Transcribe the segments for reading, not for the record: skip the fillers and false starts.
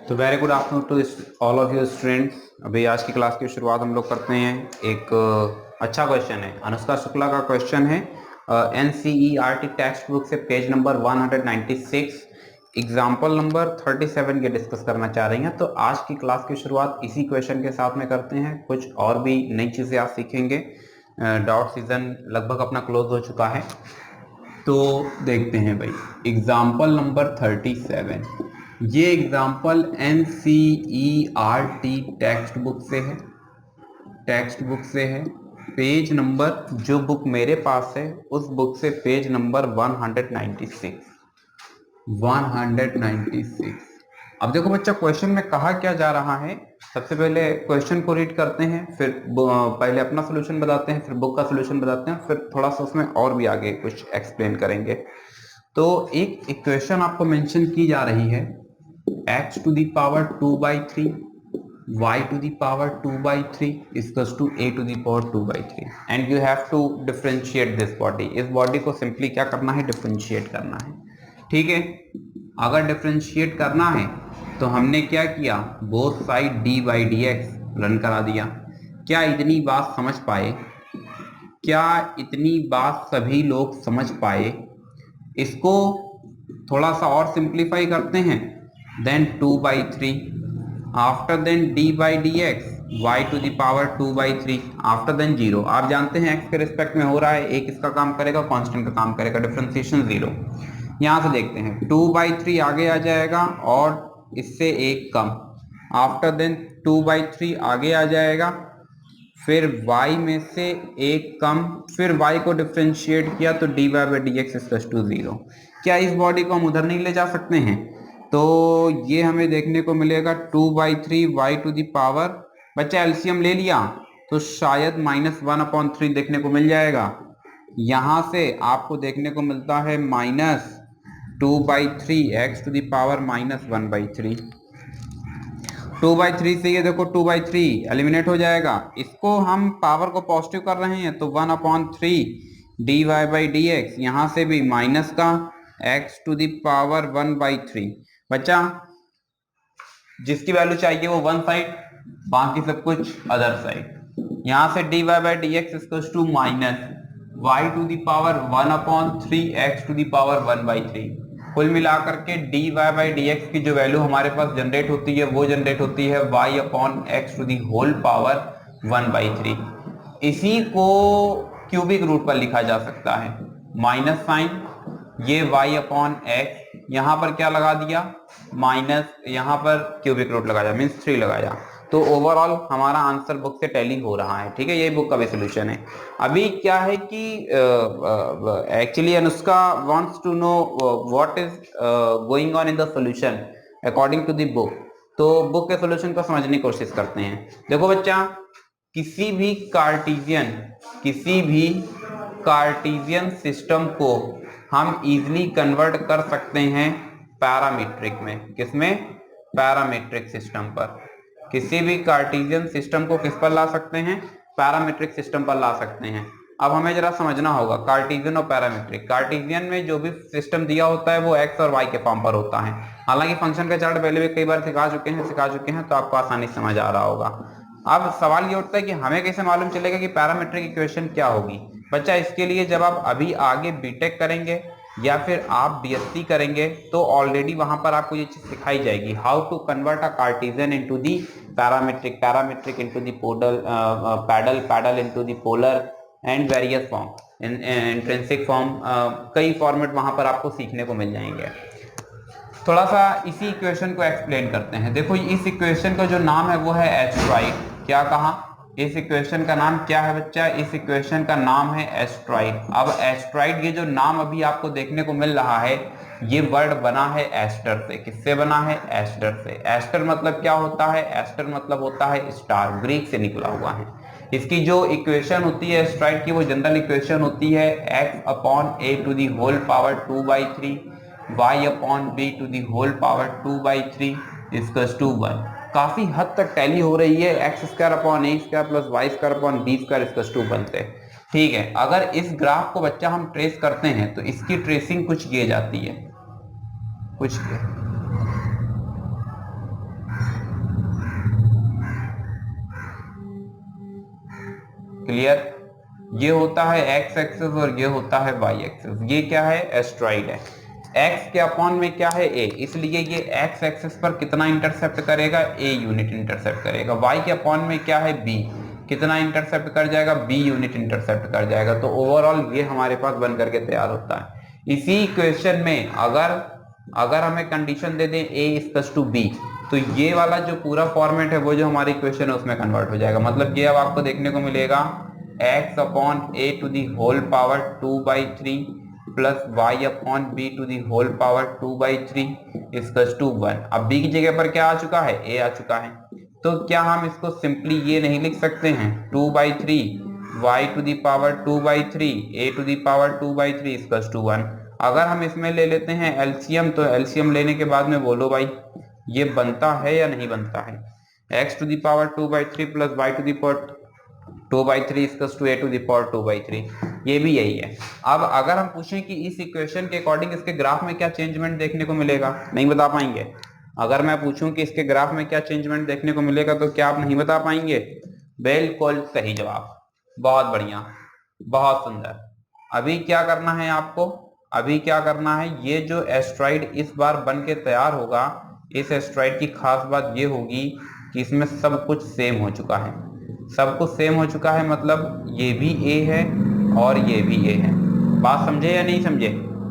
तो very good afternoon to all of you students. अभी आज की क्लास की शुरुआत हम लोग करते हैं। एक अच्छा क्वेश्चन है, अनुष्का शुक्ला का क्वेश्चन है। एनसीईआरटी टेक्स्ट बुक से पेज नंबर 196 एग्जाम्पल नंबर 37 के डिस्कस करना चाह रही हैं। तो आज की क्लास की शुरुआत इसी क्वेश्चन के साथ में करते हैं। कुछ और भी नई चीज़ें आप सीखेंगे। डॉट सीजन लगभग अपना क्लोज हो चुका है, तो देखते हैं भाई एग्जाम्पल नंबर 37। ये एग्जाम्पल एनसीईआरटी टेक्स्ट बुक से है। टेक्स्ट बुक से है। पेज नंबर जो बुक मेरे पास है उस बुक से पेज नंबर 196। अब देखो बच्चा, क्वेश्चन में कहा क्या जा रहा है। सबसे पहले क्वेश्चन को रीड करते हैं, फिर पहले अपना सोल्यूशन बताते हैं, फिर बुक का सोल्यूशन बताते हैं, फिर थोड़ा सा उसमें और भी आगे कुछ एक्सप्लेन करेंगे। तो एक इक्वेशन आपको मेंशन की जा रही है, x to the power 2/3 y to the power 2/3 equals to a to the power 2/3 and you have to differentiate this body. इस बॉडी को सिंपली क्या करना है, डिफरेंशिएट करना है। ठीक है, अगर डिफरेंशिएट करना है तो हमने क्या किया, बोथ साइड dy/dx रन करा दिया। क्या इतनी बात समझ पाए? क्या इतनी बात सभी लोग समझ पाए? इसको थोड़ा सा और सिंप्लीफाई करते हैं। Then 2/3 after then dy/dx y to the power 2/3 after then 0। आप जानते हैं x के रिस्पेक्ट में हो रहा है, एक इसका काम करेगा, कांस्टेंट का काम करेगा, डिफरेंशिएशन 0। यहां से देखते हैं 2/3 आगे आ जाएगा और इससे एक कम। आफ्टर देन 2/3 आगे आ जाएगा, फिर y में से एक कम, फिर y को डिफरेंशिएट किया तो dy/dx इक्वल्स टू 0। क्या इस बॉडी को हम उधर नहीं ले जा सकते हैं? तो ये हमें देखने को मिलेगा 2/3 y टू द पावर, बच्चा एलसीएम ले लिया तो शायद -1/3 देखने को मिल जाएगा। यहां से आपको देखने को मिलता है -2/3 x टू द पावर -1/3। 2/3 से ये देखो 2/3 एलिमिनेट हो जाएगा। इसको हम पावर को पॉजिटिव कर रहे हैं तो 1/3 dy/dx, यहाँ से भी माइनस का x टू द पावर 1/3। बच्चा जिसकी वैल्यू चाहिए वो वन साइड, बाकी सब कुछ अदर साइड। यहाँ से dy/dx equals to minus y to the power 1/3 x to the power 1/3। कुल मिलाकर के dy/dx की जो वैल्यू हमारे पास जनरेट होती है वो जनरेट होती है y/x to the whole power 1/3। इसी को क्यूबिक रूट पर लिखा जा सकता है, माइनस साइन, ये y/x, यहां पर क्या लगा दिया, माइनस, यहां पर क्यूबिक रूट लगाया, मीन्स 3 लगाया। तो ओवरऑल हमारा आंसर बुक से टैली हो रहा है। ठीक है, यही बुक का भी सोल्यूशन है। अभी क्या है कि actually Anushka wants to know what is going on in the solution according to the book. तो बुक के सॉल्यूशन को समझने की कोशिश करते हैं। देखो बच्चा, किसी भी कार्टेशियन सिस्टम को हम इजीली कन्वर्ट कर सकते हैं पैरामीट्रिक में। किसमें? पैरामीट्रिक सिस्टम पर। किसी भी कार्टेशियन सिस्टम को किस पर ला सकते हैं? पैरामीट्रिक सिस्टम पर ला सकते हैं। अब हमें जरा समझना होगा कार्टेशियन और पैरामीट्रिक। कार्टेशियन में जो भी सिस्टम दिया होता है वो एक्स और वाई के फॉर्म पर होता है। हालांकि फंक्शन का चार्ट पहले भी कई बार सिखा चुके हैं तो आपको आसानी से समझ आ रहा होगा। अब सवाल ये उठता है कि हमें कैसे मालूम चलेगा कि पैरामीट्रिक इक्वेशन क्या होगी। बच्चा, इसके लिए जब आप अभी आगे बीटेक करेंगे या फिर आप बीएससी करेंगे तो ऑलरेडी वहां पर आपको ये चीज सिखाई जाएगी, how to convert a Cartesian into the parametric, parametric into the pedal, pedal into the polar and various form, intrinsic form, कई फॉर्मेट वहां पर आपको सीखने को मिल जाएंगे। थोड़ा सा इसी इक्वेशन को एक्सप्लेन करते हैं। देखो, इस इक्वेशन का जो नाम है वो है एस्ट्रॉइड। क्या कहा? इस इक्वेशन का नाम क्या है बच्चा? इस इक्वेशन का नाम है एस्ट्रॉइड। अब एस्ट्रॉइड, ये जो नाम अभी आपको देखने को मिल रहा है, ये वर्ड बना है एस्टर से। किससे बना है? एस्टर से। एस्टर मतलब क्या होता है? एस्टर मतलब होता है स्टार, ग्रीक से निकला हुआ है। इसकी जो इक्वेशन होती है एस्ट्रॉइड की, वो जनरल इक्वेशन होती है x/a to the whole power 2/3 y/b to the whole power 2/3 equals to 1। काफी हद तक टैली हो रही है x² plus y² equals to 1 से। ठीक है, अगर इस ग्राफ को बच्चा हम ट्रेस करते हैं तो इसकी ट्रेसिंग कुछ ये जाती है, कुछ ये। क्लियर? ये होता है एक्स एक्सिस और ये होता है वाई एक्सिस। ये क्या है? एस्ट्रॉइड है। एक्स के अपॉन में क्या है? ए, इसलिए ये एक्स एक्सिस पर कितना इंटरसेप्ट करेगा? ए यूनिट इंटरसेप्ट करेगा। वाई के अपॉन में क्या है? बी, कितना इंटरसेप्ट कर जाएगा? बी यूनिट इंटरसेप्ट कर जाएगा। तो ओवरऑल ये हमारे पास बन करके तैयार होता है। इसी क्वेश्चन में अगर हमें कंडीशन दे दें ए इक्वल्स टू बी, तो ये वाला जो पूरा फॉर्मेट है वो जो हमारी इक्वेशन है उसमें कन्वर्ट हो जाएगा। मतलब ये अब आपको देखने को मिलेगा x upon a to the whole power 2/3 plus y upon b to the whole power 2/3 equals to 1। अब b की जगह पर क्या आ चुका है? a आ चुका है। तो क्या हम इसको सिंपली ये नहीं लिख सकते हैं 2/3 y to the power 2/3 a to the power 2/3 equals to 1। अगर हम इसमें ले लेते हैं एलसीएम, तो एलसीएम लेने के बाद में बोलो भाई ये बनता है या नहीं बनता है? x to the power 2/3 plus y to the power 2/3 equals to a to the power 2/3, ये भी यही है। अब अगर हम पूछें कि इस इक्वेशन के अकॉर्डिंग इसके ग्राफ में क्या चेंजमेंट देखने को मिलेगा, नहीं बता पाएंगे। अगर मैं पूछूं कि इसके ग्राफ में क्या चेंजमेंट देखने को मिलेगा, तो क्या आप नहीं बता पाएंगे? बिल्कुल सही जवाब, बहुत बढ़िया, बहुत सुंदर। अभी क्या करना है आपको? अभी क्या करना है, ये जो एस्ट्रॉइड इस बार बन के तैयार होगा, इस एस्ट्रॉइड की खास बात ये होगी कि इसमें सब कुछ सेम हो चुका है। सब कुछ सेम हो चुका है मतलब ये भी ए है और ये भी ए है। बात समझे या नहीं समझे?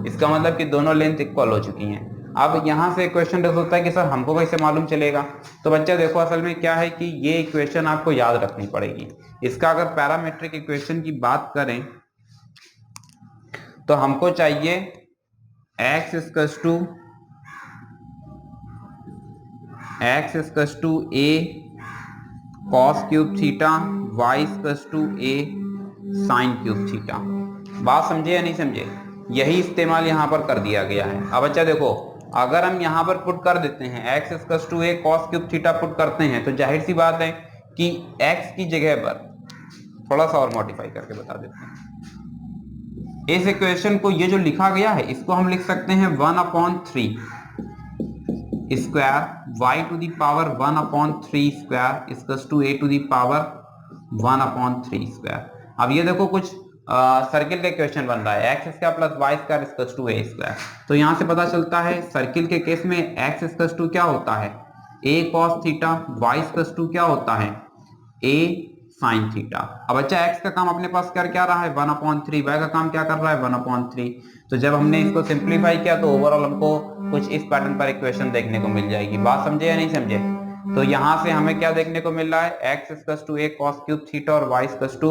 इसका मतलब कि दोनों लेंथ इक्वल हो चुकी हैं। अब यहाँ से क्वेश्चन रेज होता है कि सर हमको कैसे मालूम चलेगा? तो बच्चा देखो, असल में क्या है कि ये इक्वेशन आपको याद रखनी पड़ेगी। इसका अगर पैरामीट्रिक इक्वेशन की बात करें तो हमको चाहिए x equals to a cos cube theta, y equals to a sin cube theta. बात समझे या नहीं समझे? यही इस्तेमाल यहाँ पर कर दिया गया है। अब अच्छा देखो, अगर हम यहाँ पर पुट कर देते हैं x equals to a cos cube theta put करते हैं, तो जाहिर सी बात है कि x की जगह पर थोड़ा सा और मॉडिफाई करके बता देते हैं। इस इक्वेशन को, ये जो लिखा गया है, इसको हम लिख सकते हैं 1/3 square y to the power 1/3 square equals to a to the power 1/3 square. अब ये देखो कुछ सर्किल का इक्वेशन बन रहा है, x square plus y square equals to a square. तो यहाँ से पता चलता है सर्किल के केस में x इक्वल्स टू क्या होता है? a cos theta, y equals to क्या होता है? a sin theta. अब अच्छा x का काम अपने पास कर क्या रहा है? 1/3, y का काम क्या कर रहा है? 1/3। तो जब हमने इसको सिंप्लीफाई किया तो ओवरऑल हमको कुछ इस पैटर्न पर इक्वेशन देखने को मिल जाएगी। बात समझे या नहीं समझे? तो यहाँ से हमें क्या देखने को मिल रहा है? x equals to a cos cube theta और y equals to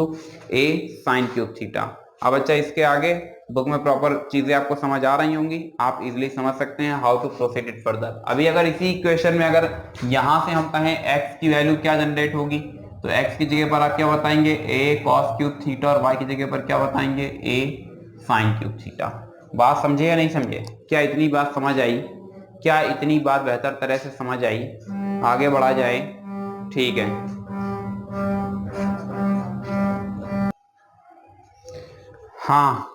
a sin cube theta. अब अच्छा इसके आगे बुक में प्रॉपर चीजें आपको समझ आ रही होंगी, आप इजीली समझ सकते हैं how to proceed it further. अभी अगर इसी इक्वेशन में अगर यहाँ से हम कहें x की वैल्यू क्या जनरेट होगी, तो x की जगह पर आप क्या बताएंगे? a cos क्यूब थीटा और y की जगह पर क्या बताएंगे? a sin cube theta. बात समझे या नहीं समझे? क्या इतनी बात समझ आई? क्या इतनी बात बेहतर तरह से समझ आई? आगे बढ़ा जाए, ठीक है। हाँ,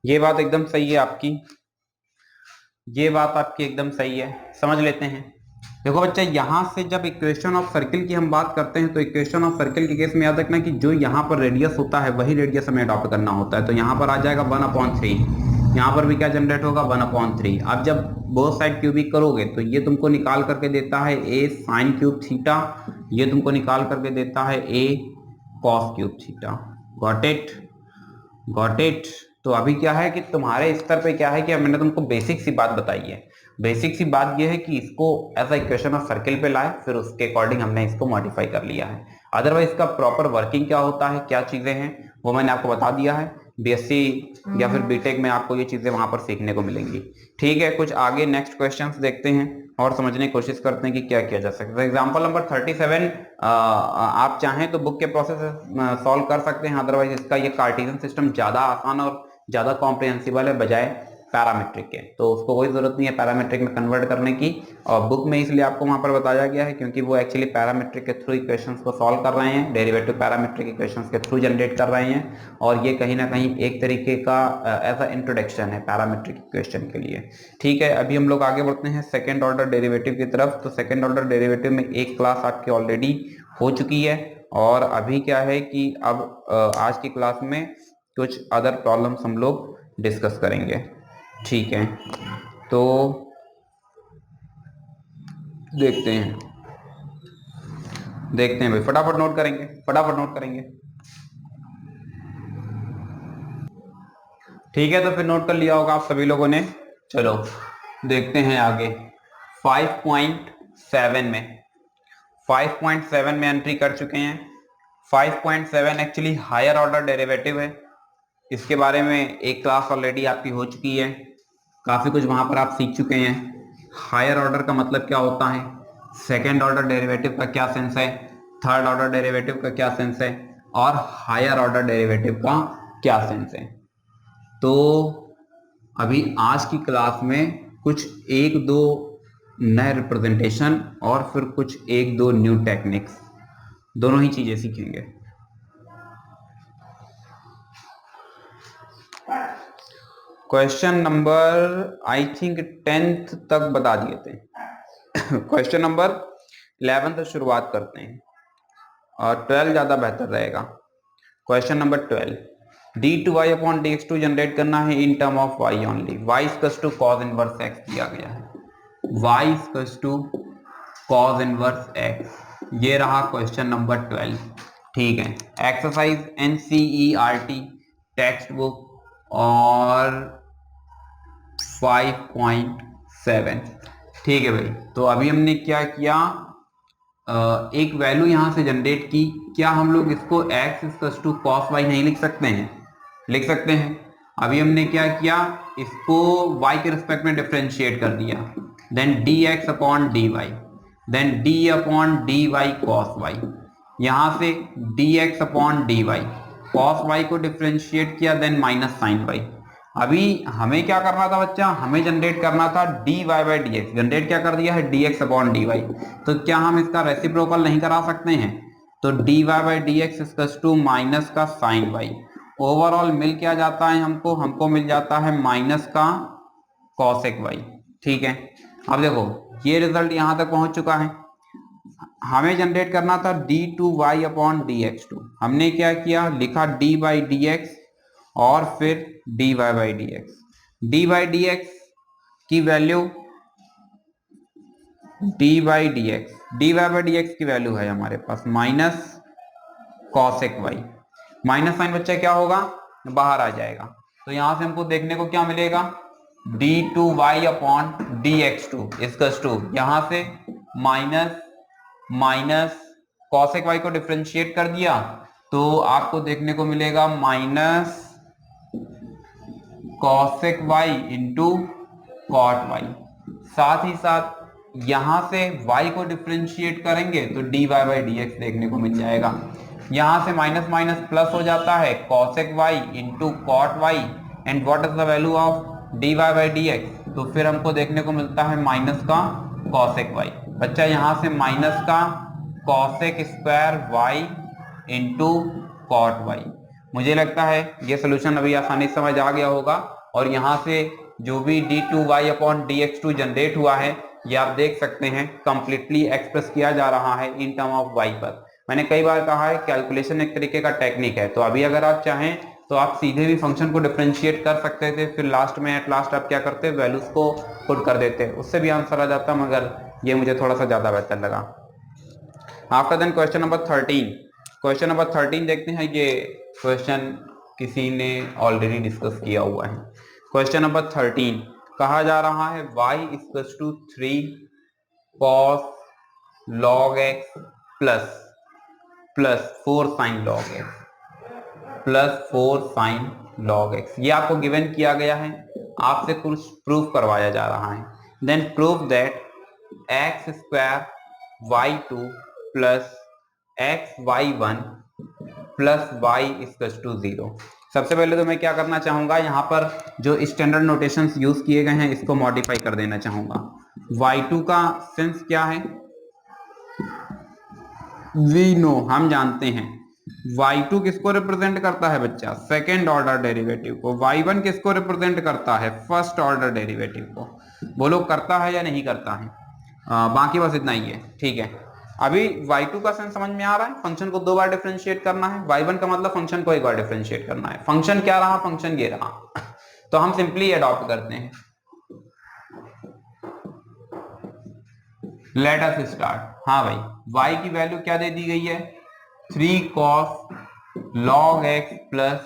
ये बात एकदम सही है आपकी, ये बात आपकी एकदम सही है। समझ लेते हैं। देखो बच्चा, यहां से जब इक्वेशन ऑफ सर्किल की हम बात करते हैं, तो इक्वेशन ऑफ सर्किल के केस में याद रखना कि जो यहाँ पर रेडियस होता है वही रेडियस हमें अडॉप्ट करना होता है। तो यहाँ पर आ जाएगा 1/3, यहाँ पर भी क्या जनरेट होगा? 1/3। अब जब बोथ साइड क्यूबिक करोगे तो ये तुमको निकाल करके देता है a sin क्यूब थीटा, ये तुमको निकाल करके देता है a cos cube theta. Got it? Got it? तो अभी क्या है कि तुम्हारे स्तर पे क्या है कि मैंने तुमको बेसिक सी बात बताई है। बेसिक सी बात यह है कि इसको as a equation of circle पे लाए, फिर उसके अकॉर्डिंग हमने इसको मॉडिफाई कर लिया है। अदरवाइज इसका प्रॉपर वर्किंग क्या होता है, क्या चीजें हैं, वो मैंने आपको बता दिया है। बीएससी या फिर बीटेक में आपको ये चीजें वहां पर सीखने को मिलेंगी। ठीक है, कुछ आगे नेक्स्ट क्वेश्चंस देखते हैं और समझने की कोशिश करते हैं कि क्या किया जा सकता है। एग्जाम्पल नंबर 37 आप चाहें तो बुक के प्रोसेस सॉल्व कर सकते हैं, अदरवाइज इसका ये कार्टेशियन सिस्टम ज्यादा आसान और ज्यादा कॉम्प्रिहेंसिबल है बजाय पैरामीट्रिक के, तो उसको कोई जरूरत नहीं है पैरामीट्रिक में कन्वर्ट करने की। और बुक में इसलिए आपको वहां पर बताया गया है क्योंकि वो एक्चुअली पैरामीट्रिक के थ्रू इक्वेशंस को सॉल्व कर रहे हैं, डेरिवेटिव पैरामीट्रिक इक्वेशंस के थ्रू जनरेट कर रहे हैं, और ये कहीं ना कहीं एक तरीके का एज अ इंट्रोडक्शन है पैरामीट्रिक इक्वेशन के लिए। ठीक है, अभी हम लोग आगे बढ़ते हैं सेकेंड ऑर्डर डेरिवेटिव की तरफ। तो सेकेंड ऑर्डर डेरिवेटिव में एक क्लास आपकी ऑलरेडी हो चुकी है और अभी क्या है कि अब आज की क्लास में कुछ अदर प्रॉब्लम्स हम लोग डिस्कस करेंगे, ठीक है। तो देखते हैं भाई, फटाफट नोट करेंगे, ठीक है। तो फिर नोट कर लिया होगा आप सभी लोगों ने। चलो देखते हैं आगे। 5.7 में एंट्री कर चुके हैं। 5.7 एक्चुअली हायर ऑर्डर डेरिवेटिव है। इसके बारे में एक क्लास ऑलरेडी आपकी हो चुकी है, काफी कुछ वहां पर आप सीख चुके हैं। हायर ऑर्डर का मतलब क्या होता है, सेकेंड ऑर्डर डेरिवेटिव का क्या सेंस है, थर्ड ऑर्डर डेरिवेटिव का क्या सेंस है, और हायर ऑर्डर डेरिवेटिव का क्या सेंस है। तो अभी आज की क्लास में कुछ एक दो नए रिप्रेजेंटेशन और फिर कुछ एक दो न्यू टेक्निक्स, दोनों ही चीजें सीखेंगे। Question number I think 10th तक बता दिए थे। क्वेश्चन नंबर 11 से शुरुआत करते हैं और 12 ज्यादा बेहतर रहेगा। Question number 12, d2y upon dx2 generate करना है in term of y only. y equals to cos inverse x दिया गया है, y equals to cos inverse x। ये रहा क्वेश्चन नंबर 12, ठीक है। एक्सरसाइज NCERT टेक्स्ट बुक और 5.7, ठीक है भाई। तो अभी हमने क्या किया, एक वैल्यू यहां से जनरेट की। क्या हम लोग इसको x equals to cos y नहीं लिख सकते हैं? लिख सकते हैं। अभी हमने क्या किया, इसको y के रिस्पेक्ट में डिफरेंशिएट कर दिया, then dx upon dy, then d upon dy cos y। यहां से dx upon dy, cos y को डिफरेंशिएट किया, देन माइनस साइन y। अभी हमें क्या करना था बच्चा, हमें जनरेट करना था dy बाई dx। जनरेट क्या कर दिया है, dx अपॉन dy। तो क्या हम इसका रेसिप्रोकल नहीं करा सकते हैं? तो dy by dx equals to minus का साइन y। ओवरऑल मिल क्या जाता है हमको मिल जाता है माइनस का cosec y, ठीक है। अब देखो ये रिजल्ट यहां तक पहुंच चुका है। हमें जनरेट करना था d2y अपॉन dx2। हमने क्या किया, लिखा d बाई dx और फिर dy by dx। d by dx की वैल्यू dy बाई dx की वैल्यू है हमारे पास minus cosec y। Minus sine बच्चा क्या होगा, बाहर आ जाएगा। तो यहां से हमको देखने को क्या मिलेगा, d2y upon dx2 equals to, यहां से माइनस cosec y को डिफरेंशिएट कर दिया तो आपको देखने को मिलेगा minus cosec y into cot y। साथ ही साथ यहां से y को डिफरेंशिएट करेंगे तो dy बाई dx देखने को मिल जाएगा। यहां से माइनस माइनस प्लस हो जाता है, cosec y into cot y, and what is the value of dy by dx। तो फिर हमको देखने को मिलता है माइनस का cosec y। बच्चा यहां से माइनस का cosec square y into cot y। मुझे लगता है ये सोल्यूशन अभी आसानी से समझ आ गया होगा। और यहाँ से जो भी d2y अपॉन dx2 जनरेट हुआ है, ये आप देख सकते हैं कंप्लीटली एक्सप्रेस किया जा रहा है इन टर्म ऑफ y पर। मैंने कई बार कहा है कैलकुलेशन एक तरीके का टेक्निक है। तो अभी अगर आप चाहें तो आप सीधे भी फंक्शन को डिफरेंशिएट कर सकते थे, फिर लास्ट में एट लास्ट आप क्या करते, वैल्यूज को पुट कर देते, उससे भी आंसर आ जाता, मगर ये मुझे थोड़ा सा ज्यादा बेहतर लगा। आफ्टर देन क्वेश्चन नंबर 13 देखते हैं। ये क्वेश्चन किसी ने ऑलरेडी डिस्कस किया हुआ है। क्वेश्चन नंबर 13 कहा जा रहा है y equals to 3 cos log x plus 4 sin log x plus 4 sin log x। ये आपको गिवन किया गया है, आपसे कुछ प्रूफ करवाया जा रहा है। Then proof that x square y2 plus x y1 plus y equals to 0। सबसे पहले तो मैं क्या करना चाहूंगा, यहाँ पर जो स्टैंडर्ड नोटेशंस यूज किए गए हैं इसको मॉडिफाई कर देना चाहूंगा। y2 का सेंस क्या है, वी नो, हम जानते हैं y2 किसको रिप्रेजेंट करता है बच्चा, सेकेंड ऑर्डर डेरिवेटिव को। y1 किसको रिप्रेजेंट करता है, फर्स्ट ऑर्डर डेरिवेटिव को। बोलो करता है या नहीं करता है? बाकी बस इतना ही है, ठीक है। अभी y2 का सेंस समझ में आ रहा है, फंक्शन को 2 बार डिफरेंशिएट करना है, y1 का मतलब फंक्शन को 1 बार डिफरेंशिएट करना है। फंक्शन क्या रहा, फंक्शन ये रहा तो हम सिंपली अडॉप्ट करते हैं। Let us start. हाँ भाई, y की वैल्यू क्या दे दी गई है, 3 cos log x plus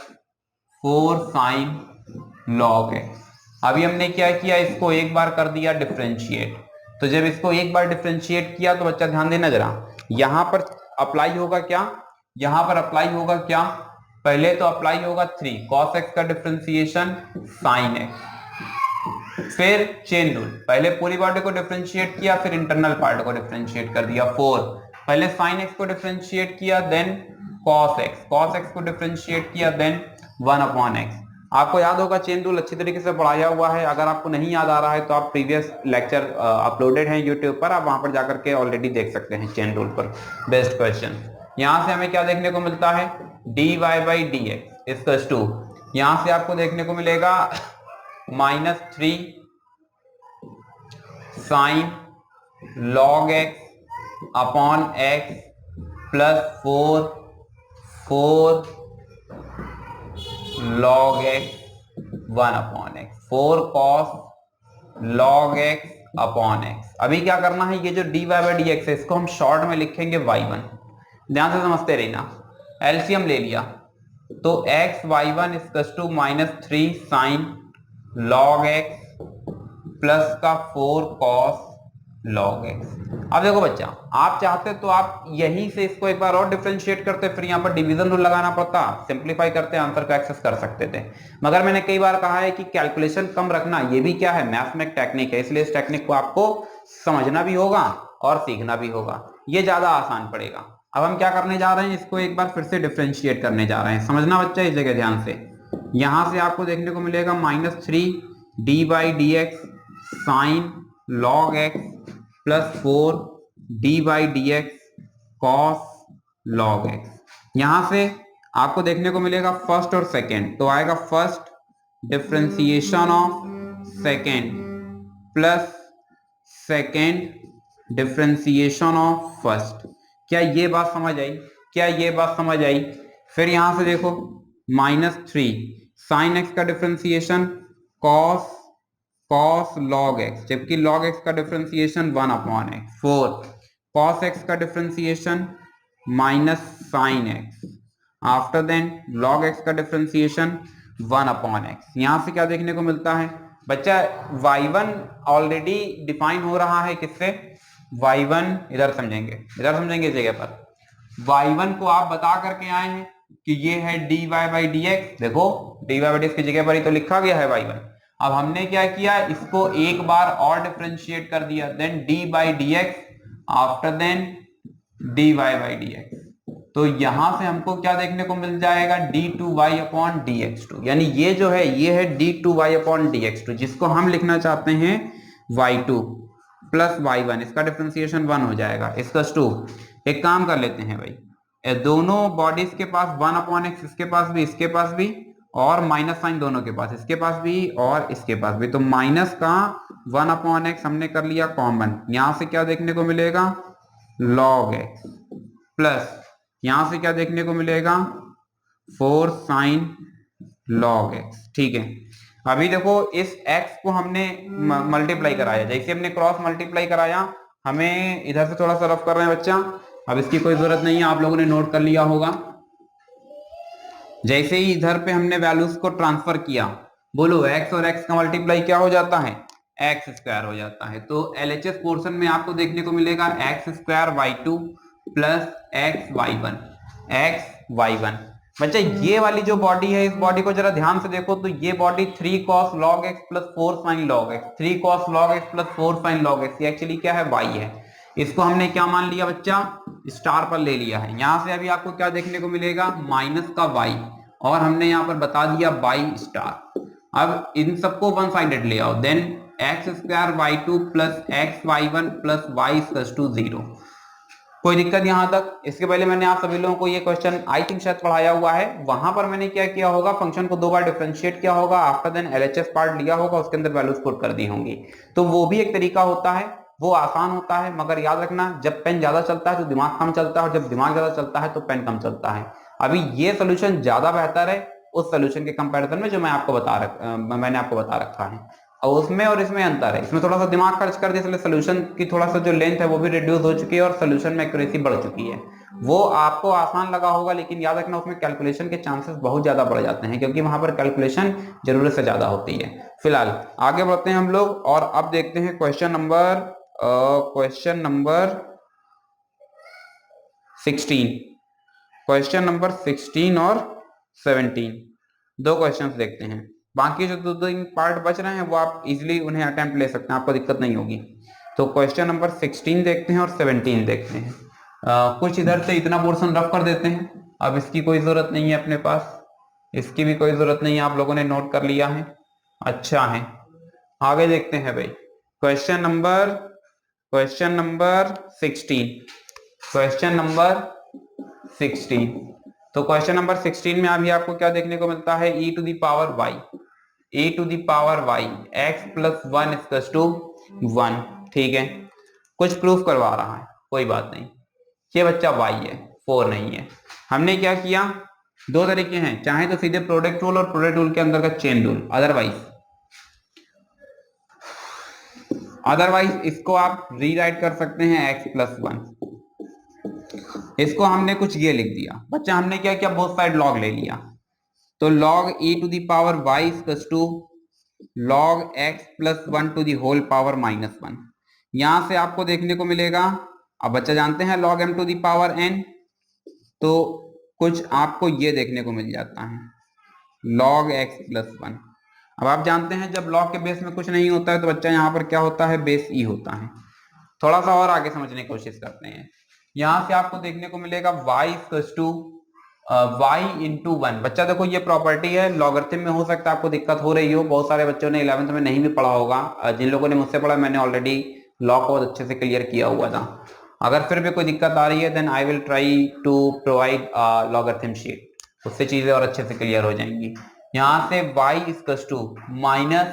4 sin log x। अभी हमने क्या किया, इसको एक बार कर दिया डिफरेंशिएट। तो जब इसको एक बार डिफरेंशिएट किया तो बच्चा ध्यान देना जरा, यहां पर अप्लाई होगा क्या, यहां पर अप्लाई होगा क्या, पहले तो अप्लाई होगा 3 cos x का डिफरेंशिएशन sin x, फिर चेन रूल, पहले पूरी बॉडी को डिफरेंशिएट किया फिर इंटरनल पार्ट को डिफरेंशिएट कर दिया 4, पहले sin x को डिफरेंशिएट किया देन cos x को डिफरेंशिएट किया देन 1/x। आपको याद होगा चेन रूल अच्छी तरीके से पढ़ाया हुआ है, अगर आपको नहीं याद आ रहा है तो आप प्रीवियस लेक्चर अपलोडेड है यूट्यूब पर, आप वहां पर जाकर के ऑलरेडी देख सकते हैं चेन रूल पर बेस्ड क्वेश्चन। यहां से हमें क्या देखने को मिलता है, dy/dx इक्वल्स टू, यहां से आपको देखने को मिलेगा -3 sin log x upon x plus 4 log x 1/x, 4 cos log x upon x। अभी क्या करना है, ये जो dy/dx है इसको हम शॉर्ट में लिखेंगे y1, ध्यान से समझते रहना। एलसीएम ले लिया तो x y1 equals to -3 sin log x plus का 4 cos log x। अब देखो बच्चा, आप चाहते तो आप यहीं से इसको एक बार और डिफरेंशिएट करते, फिर यहाँ पर डिवीजन रूल लगाना पड़ता, सिंपलीफाई करते आंसर को एक्सेस कर सकते थे। मगर मैंने कई बार कहा है कि कैलकुलेशन कम रखना ये भी क्या है, मैथ्स में एक टेक्निक है, इसलिए इस टेक्निक को आपको समझना भी होगा और सीखना भी होगा, ये ज्यादा आसान पड़ेगा। अब हम क्या करने जा रहे हैं, इसको एक बार फिर से डिफरेंशिएट करने जा रहे हैं, समझना बच्चा इस जगह ध्यान से। यहां से आपको देखने को मिलेगा -3 d/dx sin log x plus 4 d/dx cos log x। यहां से आपको देखने को मिलेगा फर्स्ट और सेकेंड, तो आएगा first differentiation of second plus second differentiation of first. क्या ये बात समझ आई, क्या ये बात समझ आई? फिर यहां से देखो -3 sin x का डिफरेंशिएशन cos log x, जबकि log x का डिफरेंशिएशन 1/x, 4 cos x का differentiation -sin x, after then log x का डिफरेंशिएशन 1/x। यहां से क्या देखने को मिलता है बच्चा, y1 ऑलरेडी डिफाइन हो रहा है किससे, y1 इधर समझेंगे इस जगह पर, y1 को आप बता करके आए हैं कि ये है dy/dx। देखो dy/dx की जगह पर ही तो लिखा गया है y1। अब हमने क्या किया, इसको एक बार और डिफरेंशिएट कर दिया, then d/dx after then dy/dx। तो यहां से हमको क्या देखने को मिल जाएगा, d2y/dx2, यानी ये जो है ये है d2y/dx2, जिसको हम लिखना चाहते हैं y2 प्लस y1, इसका डिफरेंशिएशन 1 हो जाएगा। इसका 2 एक काम कर लेते हैं भाई, दोनों बॉडीज के पास 1/x, इसके पास भी इसके पास भी, और माइनस साइन दोनों के पास, इसके पास भी और इसके पास भी, तो माइनस का 1/x हमने कर लिया कॉमन। यहां से क्या देखने को मिलेगा, log x प्लस यहां से क्या देखने को मिलेगा 4 sin log x। ठीक है, अभी देखो इस x को हमने मल्टीप्लाई कराया, जैसे हमने क्रॉस मल्टीप्लाई कराया, हमें इधर से थोड़ा सा रफ कर रहे हैं बच्चा, अब इसकी कोई जरूरत नहीं है, आप लोगों ने नोट कर लिया होगा। जैसे ही इधर पे हमने वैल्यूज को ट्रांसफर किया, बोलो x और x का मल्टीप्लाई क्या हो जाता है, x² हो जाता है। तो LHS पोर्शन में आपको देखने को मिलेगा x² y2 प्लस xy1 बच्चा। ये वाली जो बॉडी है, इस बॉडी को जरा ध्यान से देखो, तो ये body 3 cos log x plus 4 sin log x, 3 cos log x plus 4 sin log x, ये एक्चुअली क्या है, y है। इसको हमने क्या मान लिया बच्चा, स्टार पर ले लिया है। यहां से अभी आपको क्या देखने को मिलेगा, माइनस का y, और हमने यहां पर बता दिया y*। अब इन सबको वन साइडेड ले आओ, then x² y2 plus xy1 plus y=0। कोई दिक्कत यहां तक? इसके पहले मैंने आप सभी लोगों को ये क्वेश्चन आई थिंक शायद पढ़ाया हुआ है, वहां पर मैंने क्या किया होगा, फंक्शन को 2 बार डिफरेंशिएट किया होगा, आफ्टर देन LHS पार्ट लिया होगा, उसके अंदर वैल्यूज पुट कर दी होंगी। तो वो भी एक तरीका होता है, वो आसान होता है, मगर याद रखना जब पेन ज्यादा चलता है तो दिमाग कम चलता है, और जब दिमाग ज्यादा चलता है तो पेन कम चलता है। अभी ये सोल्यूशन ज्यादा बेहतर है उस सोल्यूशन के कंपैरिजन में जो मैंने आपको बता रखा है, और उसमें और इसमें अंतर है। इसमें थोड़ा सा दिमाग खर्च कर दिया, इसलिए सोल्यूशन की थोड़ा सा जो लेंथ है वो भी रिड्यूस हो चुकी है और सोल्यूशन में एक्यूरेसी बढ़ चुकी है। वो आपको आसान लगा होगा, लेकिन याद रखना उसमें कैलकुलेशन के चांसेस बहुत ज्यादा बढ़ जाते हैं, क्योंकि वहां पर कैलकुलेशन जरूरत से ज्यादा होती है। फिलहाल आगे बढ़ते हैं हम लोग, और अब देखते हैं क्वेश्चन नंबर 16। क्वेश्चन नंबर 16 और 17 दो क्वेश्चंस देखते हैं। बाकी जो दो तीन पार्ट बच रहे हैं वो आप इजीली उन्हें अटेम्प्ट ले सकते हैं, आपको दिक्कत नहीं होगी। तो क्वेश्चन नंबर 16 देखते हैं और 17 देखते हैं। कुछ इधर से इतना पोर्शन रफ कर देते हैं, अब इसकी कोई जरूरत नहीं है अपने पास, इसकी भी कोई जरूरत नहीं है, आप लोगों ने नोट कर लिया है, अच्छा है। आगे देखते हैं भाई, क्वेश्चन नंबर 16। तो क्वेश्चन नंबर 16 में अभी आपको क्या देखने को मिलता है, e to the power y x plus 1 equals to 1। ठीक है, कुछ प्रूफ करवा रहा है, कोई बात नहीं। ये बच्चा y है, 4 नहीं है। हमने क्या किया, दो तरीके हैं, चाहे तो सीधे प्रोडक्ट रूल और प्रोडक्ट रूल के अंदर का चेन रूल, अदरवाइज इसको आप रीराइट कर सकते हैं x प्लस 1। इसको हमने कुछ ये लिख दिया बच्चा, हमने क्या किया, बोथ साइड लॉग ले लिया, तो log e to the power y equals to log x plus 1 to the whole power -1। यहां से आपको देखने को मिलेगा, अब बच्चा जानते हैं log m to the power n, तो कुछ आपको ये देखने को मिल जाता है log x प्लस 1। अब आप जानते हैं जब log के बेस में कुछ नहीं होता है तो बच्चा यहाँ पर क्या होता है, बेस e होता है। थोड़ा सा और आगे समझने की कोशिश करते हैं, यहां से आपको देखने को मिलेगा y equals to y into 1। बच्चा देखो ये प्रॉपर्टी है, लॉगरिथम में हो सकता है आपको दिक्कत हो रही हो, बहुत सारे बच्चों ने 11th में नहीं भी पढ़ा होगा, जिन लोगों ने मुझसे पढ़ा मैंने ऑलरेडी लॉ को बहुत अच्छे से क्लियर किया हुआ था। अगर फिर भी कोई दिक्कत आ रही है then I will try to provide logarithm sheet, उससे चीजें और अच्छे से क्लियर हो जाएंगी। यहाँ से y equals to minus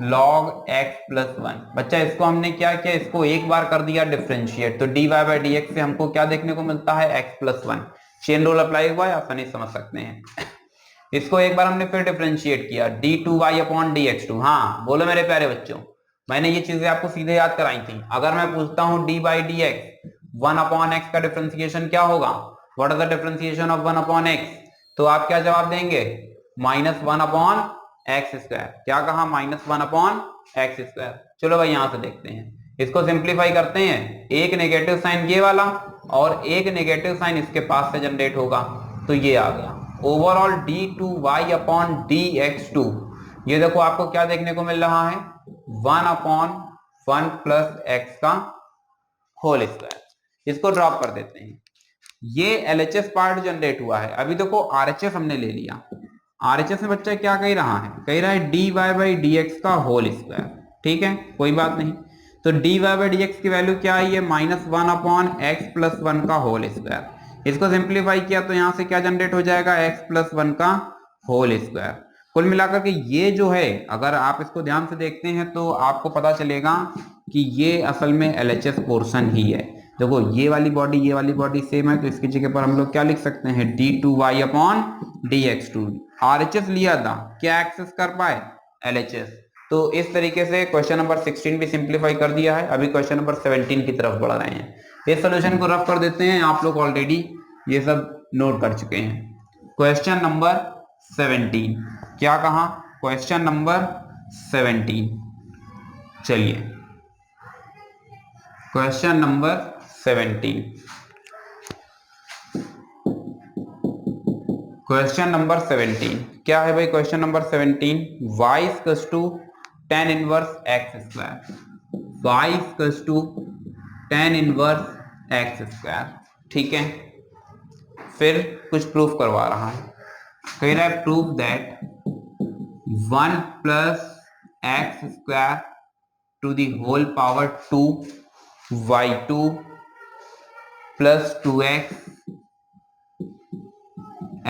log x plus 1। बच्चा इसको हमने क्या किया, इसको एक बार कर दिया डिफरेंशिएट, तो dy बाई डी एक्स से हमको क्या देखने को मिलता है, x plus 1। Chain rule apply हुआ है, आसानी समझ सकते हैं। इसको एक बार हमने फिर डिफरेंशिएट किया, d2y अपॉन dx2। हाँ बोलो मेरे प्यारे बच्चों, मैंने ये चीजें आपको सीधे याद कराई थी। अगर मैं पूछता हूं d by D x, 1 upon x का डिफरेंशिएशन क्या होगा, what is the differentiation of 1 upon x, तो आप क्या जवाब देंगे, -1 अपॉन एक्स स्क्वायर। क्या कहा, -1 अपॉन एक्स स्क्वायर। चलो भाई यहां से देखते हैं, इसको सिंप्लीफाई करते हैं, एक नेगेटिव साइन ये वाला और एक नेगेटिव साइन इसके पास से जनरेट होगा, तो ये आ गया ओवरऑल d2y अपॉन dx2। ये देखो आपको क्या देखने को मिल रहा है, 1 अपॉन 1 प्लस एक्स का होल स्क्वायर। इसको ड्रॉप कर देते हैं, ये LHS पार्ट जनरेट हुआ है। अभी देखो RHS हमने ले लिया, RHS में बच्चा क्या कह रहा है, कह रहा है dy बाई डी एक्स का होल स्क्वायर। ठीक है, कोई बात नहीं, तो dy बाई डी एक्स की वैल्यू क्या आई है, -1 अपॉन एक्स प्लस 1 का होल स्क्वायर। इसको सिंप्लीफाई किया तो यहां से क्या जनरेट हो जाएगा, x प्लस 1 का होल स्क्वायर। कुल मिलाकर के ये जो है, अगर आप इसको ध्यान से देखते हैं तो आपको पता चलेगा कि ये असल में LHS पोर्शन ही है। देखो ये वाली बॉडी सेम है, तो इसकी जगह पर हम लोग क्या लिख सकते हैं, d2y अपॉन dx2। RHS लिया था, क्या एक्सेस कर पाए, LHS। तो इस तरीके से क्वेश्चन नंबर 16 भी सिंप्लीफाई कर दिया है। अभी क्वेश्चन नंबर 17 की तरफ बढ़ रहे हैं। इस सोल्यूशन को रफ कर देते हैं, आप लोग ऑलरेडी ये सब नोट कर चुके हैं। क्वेश्चन नंबर 17 क्या कहा, क्वेश्चन नंबर 17, चलिए क्वेश्चन नंबर 17, क्वेश्चन नंबर 17 क्या है भाई, question number 17, y equals to tan inverse x square, y equals to tan inverse x square. ठीक है, फिर कुछ प्रूफ करवा रहा है, कह रहा है proof that 1 plus x square to the whole power 2 y2 plus 2x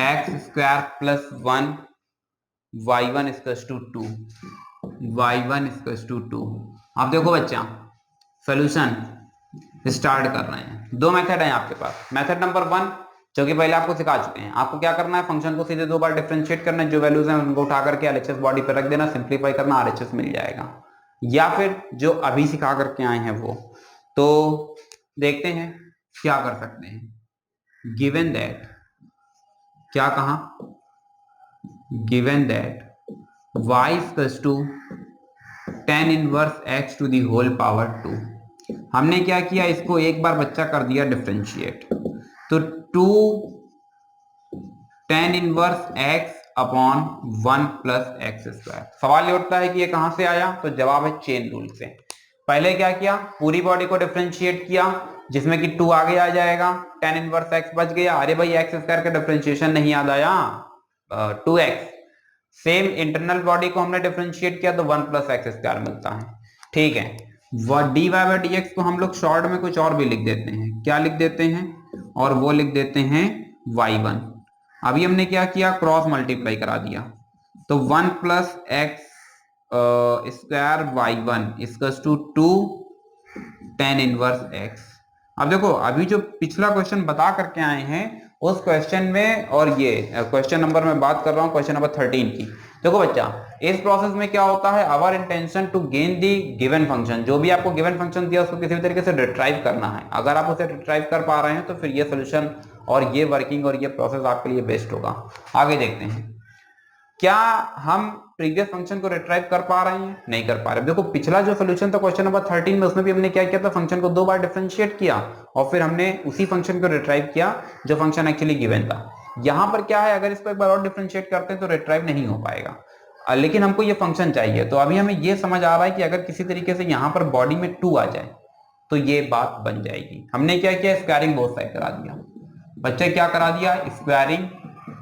x square plus 1 y1 equals to 2। अब देखो बच्चा, सोल्यूशन स्टार्ट कर रहे हैं। दो मेथड है आपके पास। मेथड नंबर 1 जो कि पहले आपको सिखा चुके हैं, आपको क्या करना है, फंक्शन को सीधे 2 बार डिफरेंशिएट करना है, जो वैल्यूज हैं उनको उठा करके एलएचएस बॉडी पर रख देना, सिंप्लीफाई करना, आरएचएस मिल जाएगा। या फिर जो अभी सिखा करके आए हैं वो, तो देखते हैं क्या कर सकते हैं। गिवन दैट, क्या कहा, given that y equals to tan inverse x to the whole power 2। हमने क्या किया, इसको एक बार बच्चा कर दिया डिफरेंशिएट, तो 2 tan inverse x upon 1 plus x square. सवाल ये उठता है कि ये कहां से आया, तो जवाब है चेन रूल से। पहले क्या किया, पूरी बॉडी को डिफरेंशिएट किया, जिसमें कि 2 आगे आ जाएगा, tan इनवर्स x बच गया। अरे भाई एक्स स्क्वायर का डिफरेंशिएशन नहीं याद आया, 2x। सेम इंटरनल बॉडी को हमने डिफरेंशिएट किया तो 1 प्लस एक्स स्क्वायर मिलता है। ठीक है, dy बाई dx को हम लोग शॉर्ट में कुछ और भी लिख देते हैं। क्या लिख देते हैं, और वो लिख देते हैं y1। अभी हमने क्या किया, क्रॉस मल्टीप्लाई करा दिया, तो 1 plus x square y1 equals to 2 tan inverse x। अब देखो, अभी जो पिछला क्वेश्चन बता करके आए हैं उस क्वेश्चन में, और ये क्वेश्चन नंबर में बात कर रहा हूं, क्वेश्चन नंबर 13 की। देखो बच्चा, इस प्रोसेस में क्या होता है, our intention to gain the given function. जो भी आपको गिवन फंक्शन दिया उसको किसी भी तरीके से रिट्राइव करना है। अगर आप उसे रिट्राइव कर पा रहे हैं तो फिर ये सोल्यूशन और ये वर्किंग और ये प्रोसेस आपके लिए बेस्ट होगा। आगे देखते हैं, क्या हम प्रीवियस फंक्शन को रिट्राइव कर पा रहे हैं, नहीं कर पा रहे। देखो, पिछला जो सोल्यूशन था क्वेश्चन नंबर 13 में, उसमें भी हमने क्या किया था, फंक्शन को 2 बार डिफरेंशिएट किया और फिर हमने उसी फंक्शन को रिट्राइव किया जो फंक्शन एक्चुअली गिवन था। यहां पर क्या है, अगर इसको एक बार और डिफरेंशिएट करते हैं तो रिट्राइव नहीं हो पाएगा, लेकिन हमको ये फंक्शन चाहिए। तो अभी हमें ये समझ आ रहा है कि अगर किसी तरीके से यहाँ पर बॉडी में 2 आ जाए तो ये बात बन जाएगी। हमने क्या किया, स्क्वायरिंग बोथ साइड करा दिया। बच्चे क्या करा दिया, स्क्वायरिंग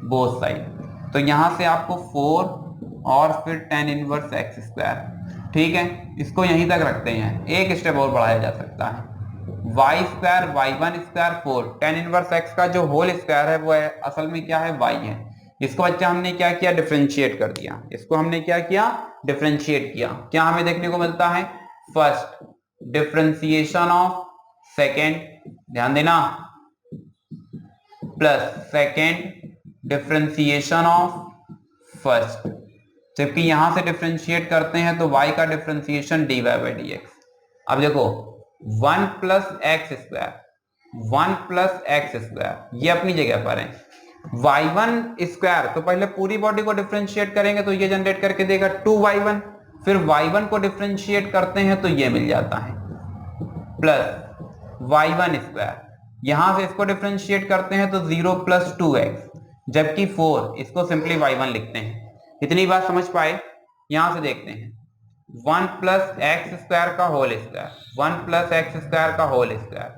बोथ साइड। तो यहां से आपको 4 और फिर tan इनवर्स एक्स स्क्वायर। ठीक है, इसको यहीं तक रखते हैं, एक स्टेप और बढ़ाया जा सकता है, y square y1 square 4 tan inverse x का जो होल स्क्वायर है वो है, असल में क्या है, y है। इसको बच्चा हमने क्या किया, डिफरेंशिएट कर दिया। इसको हमने क्या किया, डिफरेंशिएट किया। क्या हमें देखने को मिलता है, फर्स्ट डिफरेंशिएशन ऑफ सेकेंड, ध्यान देना, plus second differentiation of first. जबकि यहां से डिफरेंशिएट करते हैं तो y का डिफरेंशिएशन dy बाई dx। अब देखो, 1 plus x square, 1 plus x square ये अपनी जगह पर है। y1 स्क्वायर, तो पहले पूरी बॉडी को डिफरेंशिएट करेंगे तो ये जनरेट करके देगा 2y1, फिर y1 को डिफरेंशिएट करते हैं तो ये मिल जाता है, प्लस y1 स्क्वायर। यहां से इसको डिफरेंशिएट करते हैं तो 0 प्लस 2x, जबकि 4, इसको सिंपली y1 लिखते हैं। इतनी बात समझ पाए। यहां से देखते हैं, 1 प्लस एक्स स्क्वायर का whole square, 1 plus x square का होल स्क्वायर।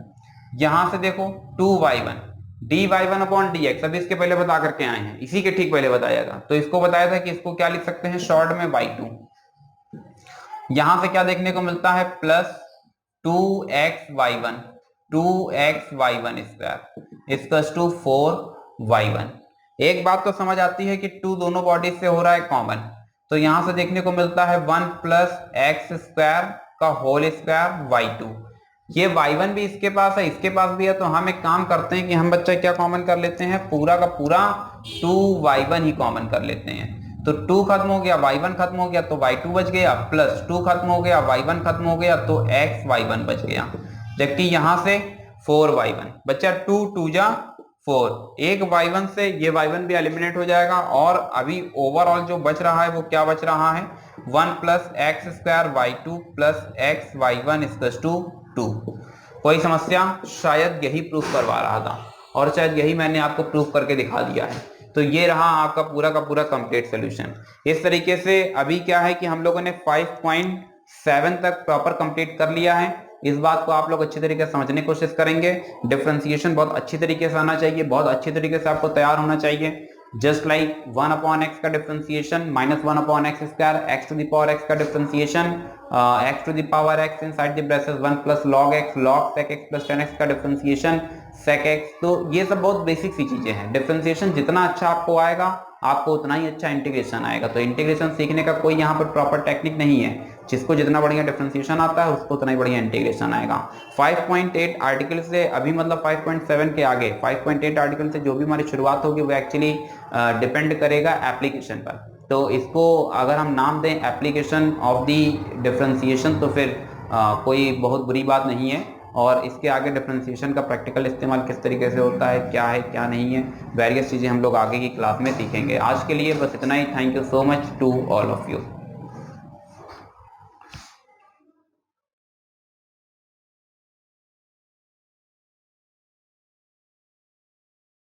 यहां से देखो 2y1 dy1 अपॉन dx। अभी इसके पहले बता करके आए हैं, इसी के ठीक पहले बताया था, तो इसको बताया था कि इसको क्या लिख सकते हैं, शॉर्ट में y2। यहां से क्या देखने को मिलता है, plus 2xy1, 2xy1 square equals to 4y1। एक बात तो समझ आती है कि 2 दोनों बॉडी से हो रहा है कॉमन, तो यहां से देखने को मिलता है 1 प्लस एक्स स्क्वायर का होल स्क्वायर y2। ये y1 भी इसके पास है, इसके पास भी है, तो हम एक काम करते हैं कि हम बच्चा क्या कॉमन कर लेते हैं, पूरा का पूरा 2y1 ही कॉमन कर लेते हैं। तो 2 खत्म हो गया, y1 खत्म हो गया तो y2 बच गया, प्लस 2 खत्म हो गया, y1 खत्म हो गया तो xy1 बच गया। जबकि यहां से 4y1 बच्चा, 2 2 जा 4, एक y1 से ये y1 भी एलिमिनेट हो जाएगा, और अभी ओवरऑल जो बच रहा है वो क्या बच रहा है, 1 plus x square y2 plus x y1 equals to 2। कोई समस्या, शायद यही प्रूफ करवा रहा था और शायद यही मैंने आपको प्रूफ करके दिखा दिया है। तो ये रहा आपका पूरा का पूरा कंप्लीट सोल्यूशन। इस तरीके से अभी क्या है कि हम लोगों ने 5.7 तक प्रॉपर कंप्लीट कर लिया है। इस बात को आप लोग अच्छी तरीके से समझने की कोशिश करेंगे। डिफरेंशिएशन बहुत अच्छी तरीके से आना चाहिए, बहुत अच्छी तरीके से आपको तैयार होना चाहिए। जस्ट लाइक 1 अपॉन एक्स का differentiation, -1 upon x square, x to the power x का differentiation, x to the power x inside the bracket 1 plus log x, log sec x plus 10x का डिफरेंशिएशन, सेक x. तो ये सब बहुत basic सी चीजें हैं। Differentiation जितना अच्छा आपको आएगा, आपको उतना ही अच्छा इंटीग्रेशन आएगा। तो इंटीग्रेशन सीखने का कोई यहाँ पर प्रॉपर टेक्निक नहीं है, जिसको जितना बढ़िया डिफरेंशिएशन आता है उसको उतना ही बढ़िया इंटीग्रेशन आएगा। 5.8 आर्टिकल से अभी मतलब 5.7 के आगे 5.8 आर्टिकल से जो भी हमारी शुरुआत होगी वो एक्चुअली डिपेंड करेगा एप्लीकेशन पर। तो इसको अगर हम नाम दें एप्लीकेशन ऑफ दी डिफरेंशिएशन तो फिर कोई बहुत बुरी बात नहीं है। और इसके आगे डिफरेंशिएशन का प्रैक्टिकल इस्तेमाल किस तरीके से होता है क्या नहीं है, वेरियस चीज़ें हम लोग आगे की क्लास में सीखेंगे। आज के लिए बस इतना ही। Thank you so much to all of you.